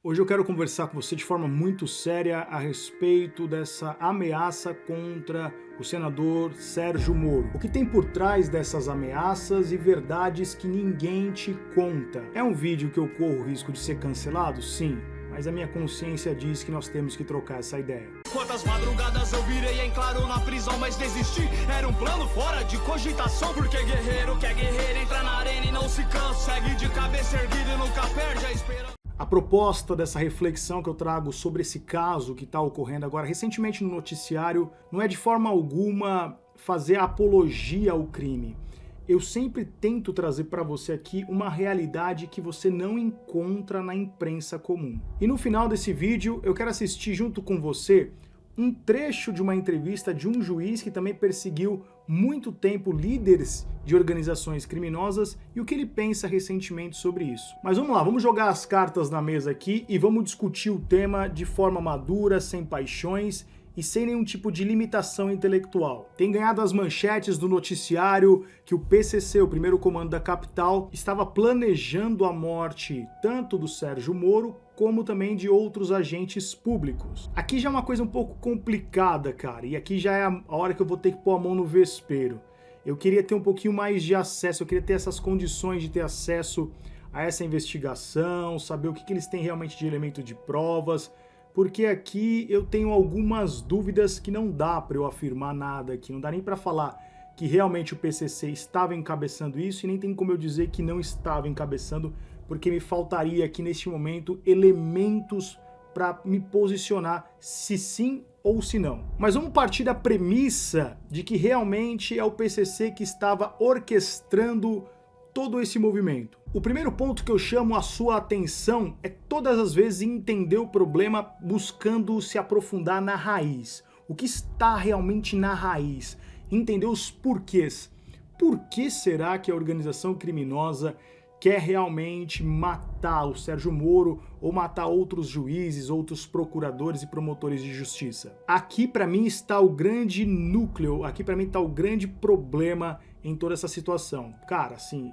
Hoje eu quero conversar com você de forma muito séria a respeito dessa ameaça contra o senador Sérgio Moro. O que tem por trás dessas ameaças e verdades que ninguém te conta. É um vídeo que eu corro o risco de ser cancelado? Sim, mas a minha consciência diz que nós temos que trocar essa ideia. Quantas madrugadas eu virei em claro na prisão, mas desisti. Era um plano fora de cogitação, porque guerreiro quer guerreiro, entra na arena e não se cansa. Segue de cabeça erguida e nunca perde a esperança. A proposta dessa reflexão que eu trago sobre esse caso que está ocorrendo agora recentemente no noticiário não é de forma alguma fazer apologia ao crime. Eu sempre tento trazer para você aqui uma realidade que você não encontra na imprensa comum. E no final desse vídeo eu quero assistir junto com você um trecho de uma entrevista de um juiz que também perseguiu muito tempo líderes de organizações criminosas e o que ele pensa recentemente sobre isso. Mas vamos lá, vamos jogar as cartas na mesa aqui e vamos discutir o tema de forma madura, sem paixões e sem nenhum tipo de limitação intelectual. Tem ganhado as manchetes do noticiário que o PCC, o primeiro comando da capital, estava planejando a morte tanto do Sérgio Moro como também de outros agentes públicos. Aqui já é uma coisa um pouco complicada, cara, e aqui já é a hora que eu vou ter que pôr a mão no vespeiro. Eu queria ter um pouquinho mais de acesso, eu queria ter essas condições de ter acesso a essa investigação, saber o que eles têm realmente de elemento de provas, porque aqui eu tenho algumas dúvidas que não dá para eu afirmar nada aqui, não dá nem para falar que realmente o PCC estava encabeçando isso e nem tem como eu dizer que não estava encabeçando, porque me faltaria aqui neste momento elementos para me posicionar se sim ou se não. Mas vamos partir da premissa de que realmente é o PCC que estava orquestrando todo esse movimento. O primeiro ponto que eu chamo a sua atenção é todas as vezes entender o problema buscando se aprofundar na raiz. O que está realmente na raiz? Entender os porquês. Por que será que a organização criminosa quer realmente matar o Sérgio Moro ou matar outros juízes, outros procuradores e promotores de justiça? Aqui para mim está o grande núcleo, aqui para mim está o grande problema em toda essa situação. Cara, assim,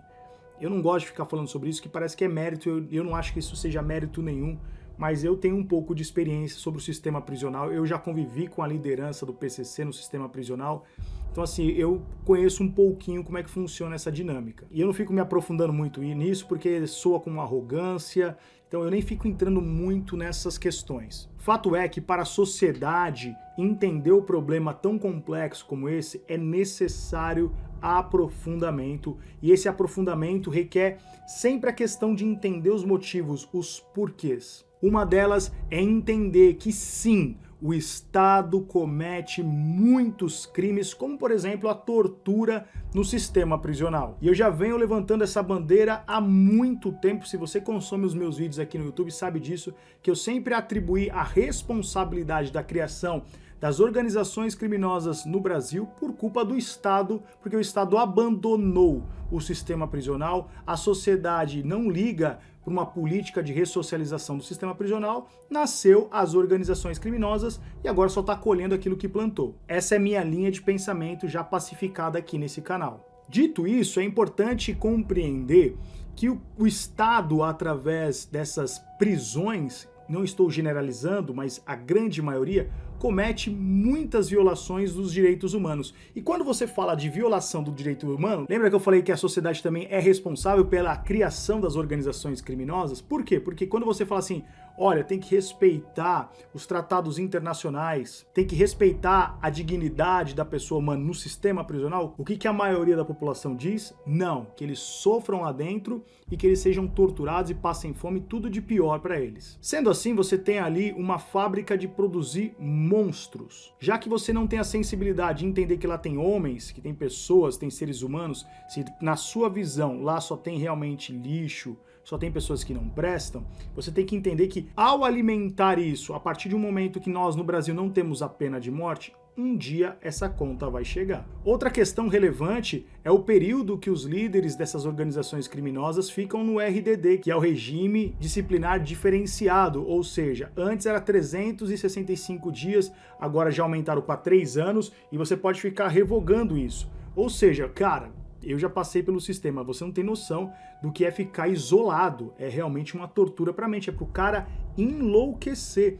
eu não gosto de ficar falando sobre isso, que parece que é mérito, eu não acho que isso seja mérito nenhum, mas eu tenho um pouco de experiência sobre o sistema prisional, eu já convivi com a liderança do PCC no sistema prisional, então assim, eu conheço um pouquinho como é que funciona essa dinâmica. E eu não fico me aprofundando muito nisso, porque soa com arrogância, então eu nem fico entrando muito nessas questões. Fato é que para a sociedade entender o problema tão complexo como esse, é necessário aprofundamento, e esse aprofundamento requer sempre a questão de entender os motivos, os porquês. Uma delas é entender que sim, o Estado comete muitos crimes, como por exemplo a tortura no sistema prisional. E eu já venho levantando essa bandeira há muito tempo. Se você consome os meus vídeos aqui no YouTube, sabe disso, que eu sempre atribuí a responsabilidade da criação das organizações criminosas no Brasil por culpa do Estado, porque o Estado abandonou o sistema prisional, a sociedade não liga para uma política de ressocialização do sistema prisional, nasceu as organizações criminosas e agora só está colhendo aquilo que plantou. Essa é minha linha de pensamento já pacificada aqui nesse canal. Dito isso, é importante compreender que o Estado, através dessas prisões, não estou generalizando, mas a grande maioria, comete muitas violações dos direitos humanos. E quando você fala de violação do direito humano, lembra que eu falei que a sociedade também é responsável pela criação das organizações criminosas? Por quê? Porque quando você fala assim, olha, tem que respeitar os tratados internacionais, tem que respeitar a dignidade da pessoa humana no sistema prisional, o que a maioria da população diz? Não, que eles sofram lá dentro e que eles sejam torturados e passem fome, tudo de pior para eles. Sendo assim, você tem ali uma fábrica de produzir monstros. Já que você não tem a sensibilidade de entender que lá tem homens, que tem pessoas, tem seres humanos, se na sua visão lá só tem realmente lixo, só tem pessoas que não prestam, você tem que entender que ao alimentar isso, a partir de um momento que nós no Brasil não temos a pena de morte, um dia essa conta vai chegar. Outra questão relevante é o período que os líderes dessas organizações criminosas ficam no RDD, que é o regime disciplinar diferenciado, ou seja, antes era 365 dias, agora já aumentaram para 3 anos e você pode ficar revogando isso. Ou seja, cara, Eu já passei pelo sistema, você não tem noção do que é ficar isolado. É realmente uma tortura pra mente, é pro cara enlouquecer.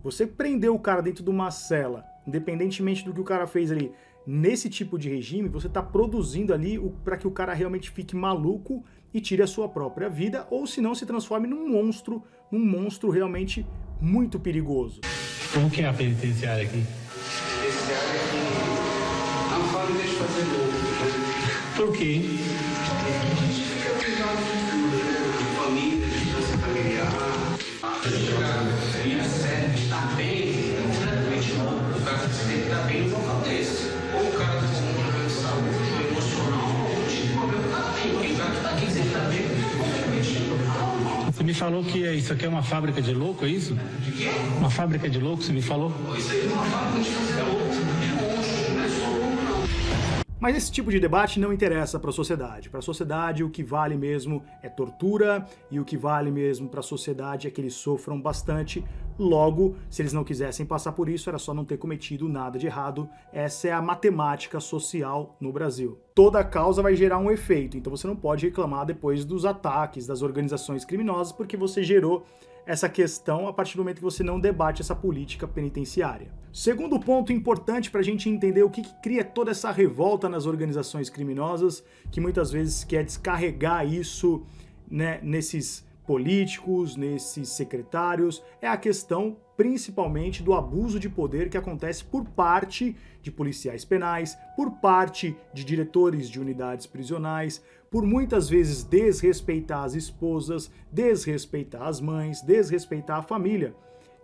Você prendeu o cara dentro de uma cela, independentemente do que o cara fez ali, nesse tipo de regime, você tá produzindo ali para que o cara realmente fique maluco e tire a sua própria vida, ou se não se transforme num monstro realmente muito perigoso. Como que é a penitenciária aqui? Penitenciária aqui não fala deixa de fazer louco. Por quê? Família, distância familiar. E a série está bem, completamente louco. O cara tem que estar bem no local desse. Ou o cara está com um problema de saúde, ou emocional, ou tipo de problema tá bem. O gato está aqui, você está bem, completamente normal. Você me falou que isso aqui é uma fábrica de louco, é isso? De quê? Uma fábrica de louco, você me falou? Isso aí é uma fábrica de fazer louco. É monstro, não é só louco, não. Mas esse tipo de debate não interessa para a sociedade. Para a sociedade, o que vale mesmo é tortura, e o que vale mesmo para a sociedade é que eles sofram bastante. Logo, se eles não quisessem passar por isso, era só não ter cometido nada de errado. Essa é a matemática social no Brasil. Toda causa vai gerar um efeito, então você não pode reclamar depois dos ataques das organizações criminosas, porque você gerou essa questão a partir do momento que você não debate essa política penitenciária. Segundo ponto importante para a gente entender o que cria toda essa revolta nas organizações criminosas, que muitas vezes quer descarregar isso, né, nesses políticos, nesses secretários, é a questão principalmente do abuso de poder que acontece por parte de policiais penais, por parte de diretores de unidades prisionais, por muitas vezes desrespeitar as esposas, desrespeitar as mães, desrespeitar a família.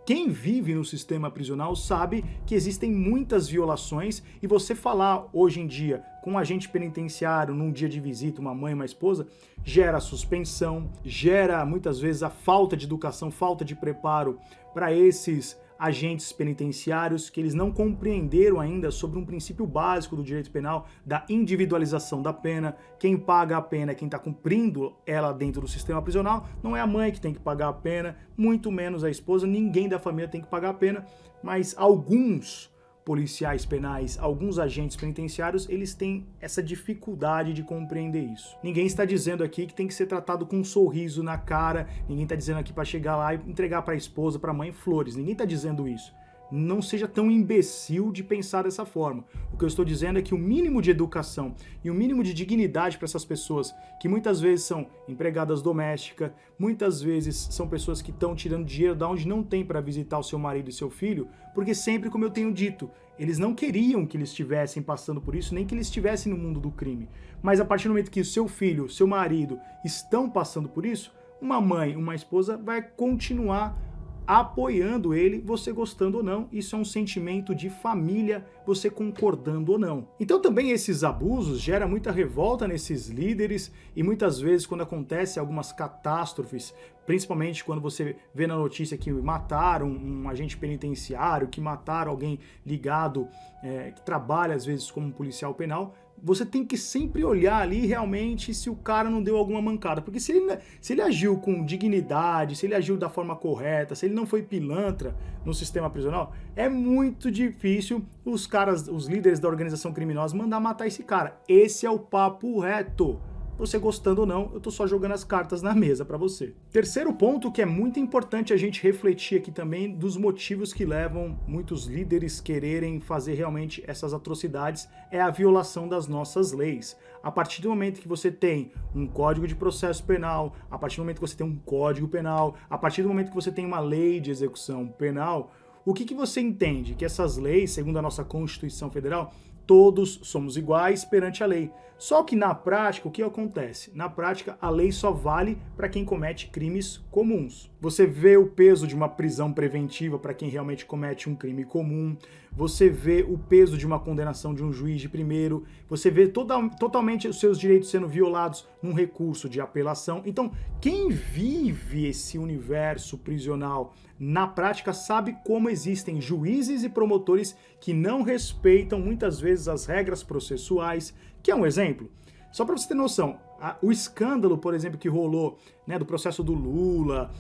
Quem vive no sistema prisional sabe que existem muitas violações, e você falar hoje em dia com um agente penitenciário num dia de visita, uma mãe, uma esposa, gera suspensão, gera muitas vezes a falta de educação, falta de preparo para esses agentes penitenciários, que eles não compreenderam ainda sobre um princípio básico do direito penal, da individualização da pena. Quem paga a pena é quem está cumprindo ela dentro do sistema prisional, não é a mãe que tem que pagar a pena, muito menos a esposa, ninguém da família tem que pagar a pena, mas alguns policiais penais, alguns agentes penitenciários, eles têm essa dificuldade de compreender isso. Ninguém está dizendo aqui que tem que ser tratado com um sorriso na cara, ninguém está dizendo aqui para chegar lá e entregar para a esposa, para a mãe flores, ninguém está dizendo isso. Não seja tão imbecil de pensar dessa forma. O que eu estou dizendo é que o mínimo de educação e o mínimo de dignidade para essas pessoas, que muitas vezes são empregadas domésticas, muitas vezes são pessoas que estão tirando dinheiro da onde não tem para visitar o seu marido e seu filho, porque sempre, como eu tenho dito, eles não queriam que eles estivessem passando por isso, nem que eles estivessem no mundo do crime. Mas a partir do momento que o seu filho, seu marido estão passando por isso, uma mãe, uma esposa vai continuar apoiando ele, você gostando ou não. Isso é um sentimento de família, você concordando ou não. Então também esses abusos geram muita revolta nesses líderes, e muitas vezes quando acontece algumas catástrofes, principalmente quando você vê na notícia que mataram um agente penitenciário, que mataram alguém ligado, que trabalha às vezes como um policial penal, você tem que sempre olhar ali realmente se o cara não deu alguma mancada. Porque se ele agiu com dignidade, se ele agiu da forma correta, se ele não foi pilantra no sistema prisional, é muito difícil os líderes da organização criminosa mandar matar esse cara. Esse é o papo reto. Você gostando ou não, eu tô só jogando as cartas na mesa para você. Terceiro ponto que é muito importante a gente refletir aqui também, dos motivos que levam muitos líderes quererem fazer realmente essas atrocidades, é a violação das nossas leis. A partir do momento que você tem um código de processo penal, a partir do momento que você tem um código penal, a partir do momento que você tem uma lei de execução penal, o que você entende? Que essas leis, segundo a nossa Constituição Federal, todos somos iguais perante a lei. Só que na prática, o que acontece? Na prática, a lei só vale para quem comete crimes comuns. Você vê o peso de uma prisão preventiva para quem realmente comete um crime comum, você vê o peso de uma condenação de um juiz de primeiro, você vê totalmente os seus direitos sendo violados num recurso de apelação. Então, quem vive esse universo prisional na prática sabe como existem juízes e promotores que não respeitam muitas vezes as regras processuais. Que é um exemplo? Só para você ter noção, o escândalo, por exemplo, que rolou, né, do processo do Lula,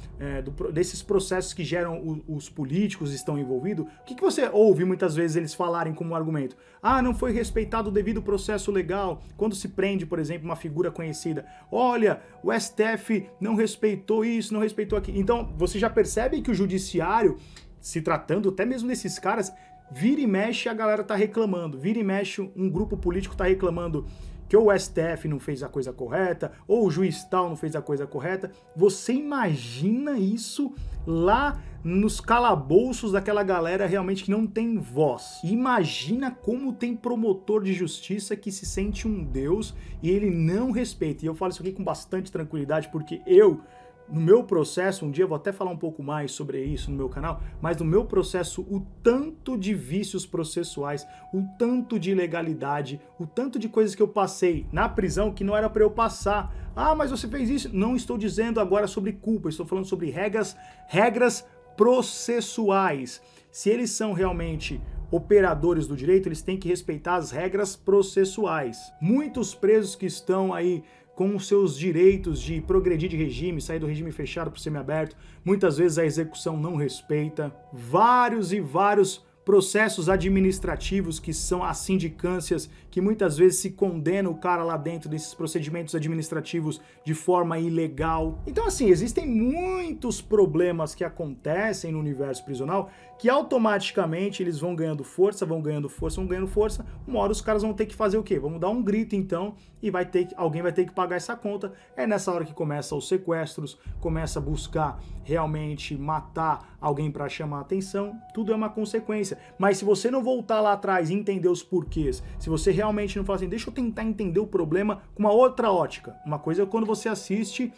desses processos que geram os políticos estão envolvidos, o que você ouve muitas vezes eles falarem como argumento? Ah, não foi respeitado o devido processo legal, quando se prende, por exemplo, uma figura conhecida. Olha, o STF não respeitou isso, não respeitou aquilo. Então, você já percebe que o judiciário, se tratando até mesmo desses caras, vira e mexe a galera tá reclamando, vira e mexe um grupo político tá reclamando que ou o STF não fez a coisa correta, ou o juiz tal não fez a coisa correta. Você imagina isso lá nos calabouços daquela galera realmente que não tem voz. Imagina como tem promotor de justiça que se sente um deus e ele não respeita. E eu falo isso aqui com bastante tranquilidade porque no meu processo, um dia eu vou até falar um pouco mais sobre isso no meu canal, mas no meu processo, o tanto de vícios processuais, o tanto de ilegalidade, o tanto de coisas que eu passei na prisão que não era para eu passar. Ah, mas você fez isso? Não estou dizendo agora sobre culpa, estou falando sobre regras processuais. Se eles são realmente operadores do direito, eles têm que respeitar as regras processuais. Muitos presos que estão aí com os seus direitos de progredir de regime, sair do regime fechado para o semiaberto, muitas vezes a execução não respeita. Vários e vários processos administrativos que são as sindicâncias, que muitas vezes se condena o cara lá dentro desses procedimentos administrativos de forma ilegal. Então assim, existem muitos problemas que acontecem no universo prisional que automaticamente eles vão ganhando força, uma hora os caras vão ter que fazer o quê? Vamos dar um grito então e alguém vai ter que pagar essa conta. É nessa hora que começa os sequestros, começa a buscar realmente matar alguém para chamar a atenção, tudo é uma consequência. Mas se você não voltar lá atrás e entender os porquês, se você realmente não falar assim, deixa eu tentar entender o problema com uma outra ótica. Uma coisa é quando você assiste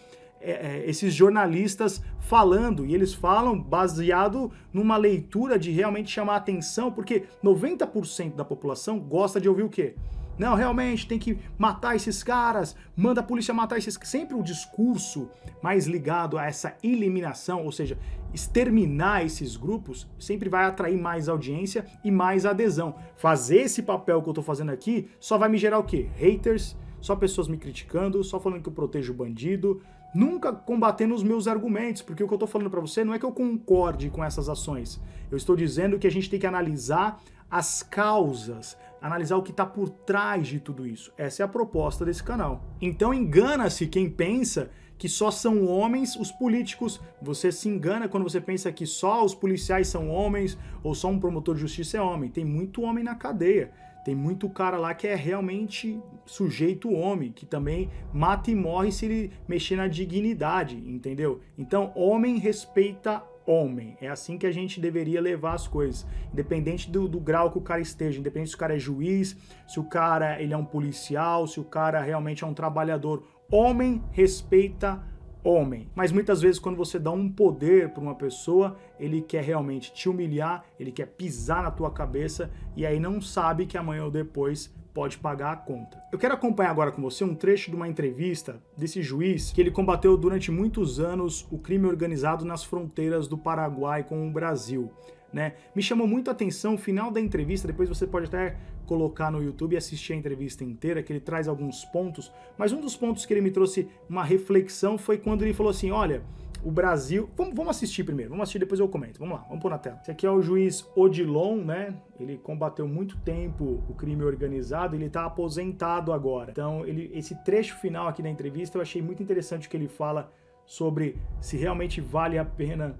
esses jornalistas falando, e eles falam baseado numa leitura de realmente chamar a atenção, porque 90% da população gosta de ouvir o quê? Não, realmente tem que matar esses caras, manda a polícia matar esses caras. Sempre o discurso mais ligado a essa eliminação, ou seja, exterminar esses grupos, sempre vai atrair mais audiência e mais adesão. Fazer esse papel que eu tô fazendo aqui só vai me gerar o quê? Haters, só pessoas me criticando, só falando que eu protejo o bandido, nunca combatendo os meus argumentos, porque o que eu tô falando pra você não é que eu concorde com essas ações. Eu estou dizendo que a gente tem que analisar as causas, analisar o que está por trás de tudo isso. Essa é a proposta desse canal. Então engana-se quem pensa que só são homens os políticos. Você se engana quando você pensa que só os policiais são homens ou só um promotor de justiça é homem. Tem muito homem na cadeia. Tem muito cara lá que é realmente sujeito homem, que também mata e morre se ele mexer na dignidade, entendeu? Então, homem respeita homem. É assim que a gente deveria levar as coisas. Independente do grau que o cara esteja, independente se o cara é juiz, se o cara ele é um policial, se o cara realmente é um trabalhador. Homem respeita homem. Mas muitas vezes quando você dá um poder para uma pessoa, ele quer realmente te humilhar, ele quer pisar na tua cabeça e aí não sabe que amanhã ou depois pode pagar a conta. Eu quero acompanhar agora com você um trecho de uma entrevista desse juiz que ele combateu durante muitos anos o crime organizado nas fronteiras do Paraguai com o Brasil, né? Me chamou muito a atenção o final da entrevista, depois você pode até colocar no YouTube e assistir a entrevista inteira, que ele traz alguns pontos, mas um dos pontos que ele me trouxe uma reflexão foi quando ele falou assim, olha, o Brasil... Vamos assistir primeiro, vamos assistir, depois eu comento. Vamos lá, vamos pôr na tela. Esse aqui é o juiz Odilon, né? Ele combateu muito tempo o crime organizado, ele tá aposentado agora. Então, esse trecho final aqui da entrevista, eu achei muito interessante o que ele fala sobre se realmente vale a pena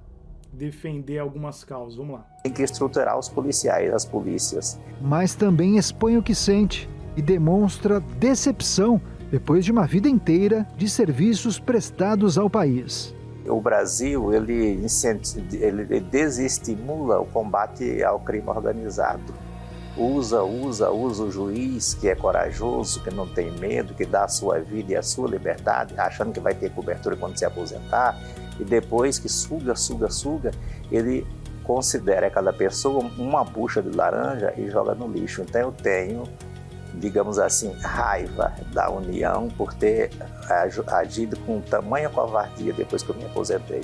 defender algumas causas. Vamos lá. Tem que estruturar os policiais, as polícias. Mas também expõe o que sente e demonstra decepção depois de uma vida inteira de serviços prestados ao país. O Brasil, ele desestimula o combate ao crime organizado. Usa o juiz que é corajoso, que não tem medo, que dá a sua vida e a sua liberdade, achando que vai ter cobertura quando se aposentar, e depois que suga, ele considera cada pessoa uma bucha de laranja e joga no lixo. Então eu tenho, digamos assim, raiva da União por ter agido com tamanha covardia depois que eu me aposentei.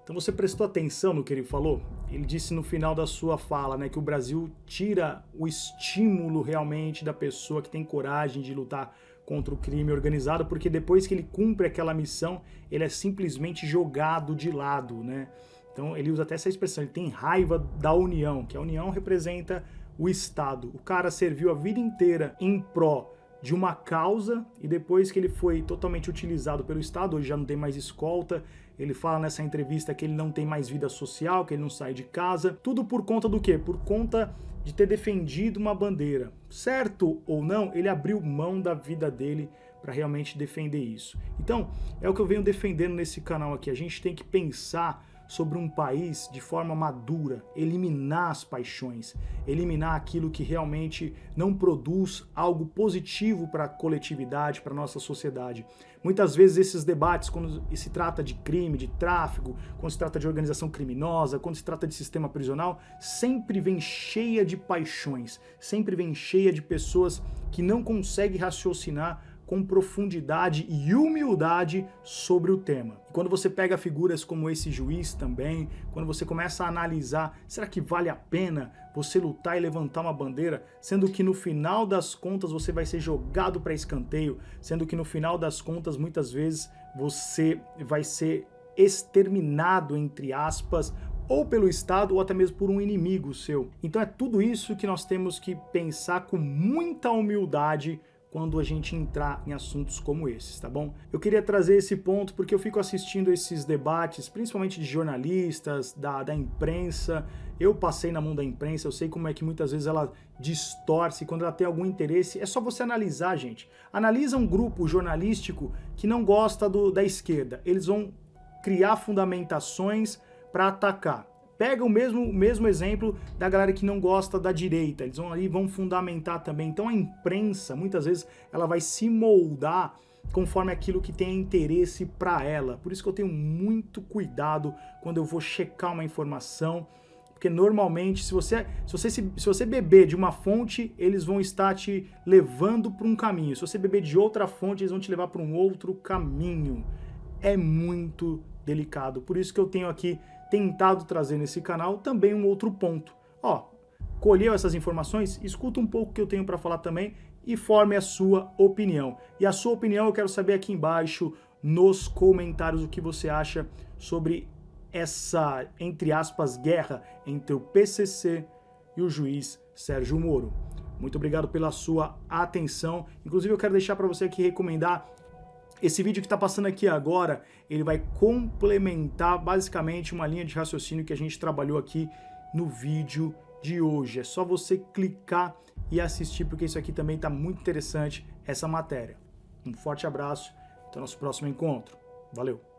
Então você prestou atenção no que ele falou? Ele disse no final da sua fala, né, que o Brasil tira o estímulo realmente da pessoa que tem coragem de lutar contra o crime organizado, porque depois que ele cumpre aquela missão, ele é simplesmente jogado de lado, né? Então ele usa até essa expressão, ele tem raiva da União, que a União representa o Estado. O cara serviu a vida inteira em pró de uma causa e depois que ele foi totalmente utilizado pelo Estado, hoje já não tem mais escolta, ele fala nessa entrevista que ele não tem mais vida social, que ele não sai de casa, tudo por conta do quê? Por conta de ter defendido uma bandeira. Certo ou não, ele abriu mão da vida dele para realmente defender isso. Então, é o que eu venho defendendo nesse canal aqui, a gente tem que pensar sobre um país de forma madura, eliminar as paixões, eliminar aquilo que realmente não produz algo positivo para a coletividade, para a nossa sociedade. Muitas vezes esses debates, quando se trata de crime, de tráfico, quando se trata de organização criminosa, quando se trata de sistema prisional, sempre vem cheia de paixões, sempre vem cheia de pessoas que não conseguem raciocinar com profundidade e humildade sobre o tema. E quando você pega figuras como esse juiz também, quando você começa a analisar, será que vale a pena você lutar e levantar uma bandeira, sendo que no final das contas você vai ser jogado para escanteio, sendo que no final das contas muitas vezes você vai ser exterminado, entre aspas, ou pelo Estado ou até mesmo por um inimigo seu. Então é tudo isso que nós temos que pensar com muita humildade quando a gente entrar em assuntos como esses, tá bom? Eu queria trazer esse ponto porque eu fico assistindo esses debates, principalmente de jornalistas, da imprensa. Eu passei na mão da imprensa, eu sei como é que muitas vezes ela distorce, quando ela tem algum interesse. É só você analisar, gente. Analisa um grupo jornalístico que não gosta da esquerda. Eles vão criar fundamentações para atacar. Pega o mesmo exemplo da galera que não gosta da direita, eles vão fundamentar também. Então a imprensa, muitas vezes, ela vai se moldar conforme aquilo que tem interesse para ela. Por isso que eu tenho muito cuidado quando eu vou checar uma informação, porque normalmente, se você beber de uma fonte, eles vão estar te levando para um caminho. Se você beber de outra fonte, eles vão te levar para um outro caminho. É muito delicado. Por isso que eu tenho aqui tentado trazer nesse canal também um outro ponto. Ó, colheu essas informações? Escuta um pouco o que eu tenho para falar também e forme a sua opinião. E a sua opinião eu quero saber aqui embaixo nos comentários o que você acha sobre essa, entre aspas, guerra entre o PCC e o juiz Sérgio Moro. Muito obrigado pela sua atenção. Inclusive eu quero deixar para você aqui recomendar esse vídeo que está passando aqui agora, ele vai complementar basicamente uma linha de raciocínio que a gente trabalhou aqui no vídeo de hoje. É só você clicar e assistir, porque isso aqui também está muito interessante, essa matéria. Um forte abraço, até o nosso próximo encontro. Valeu!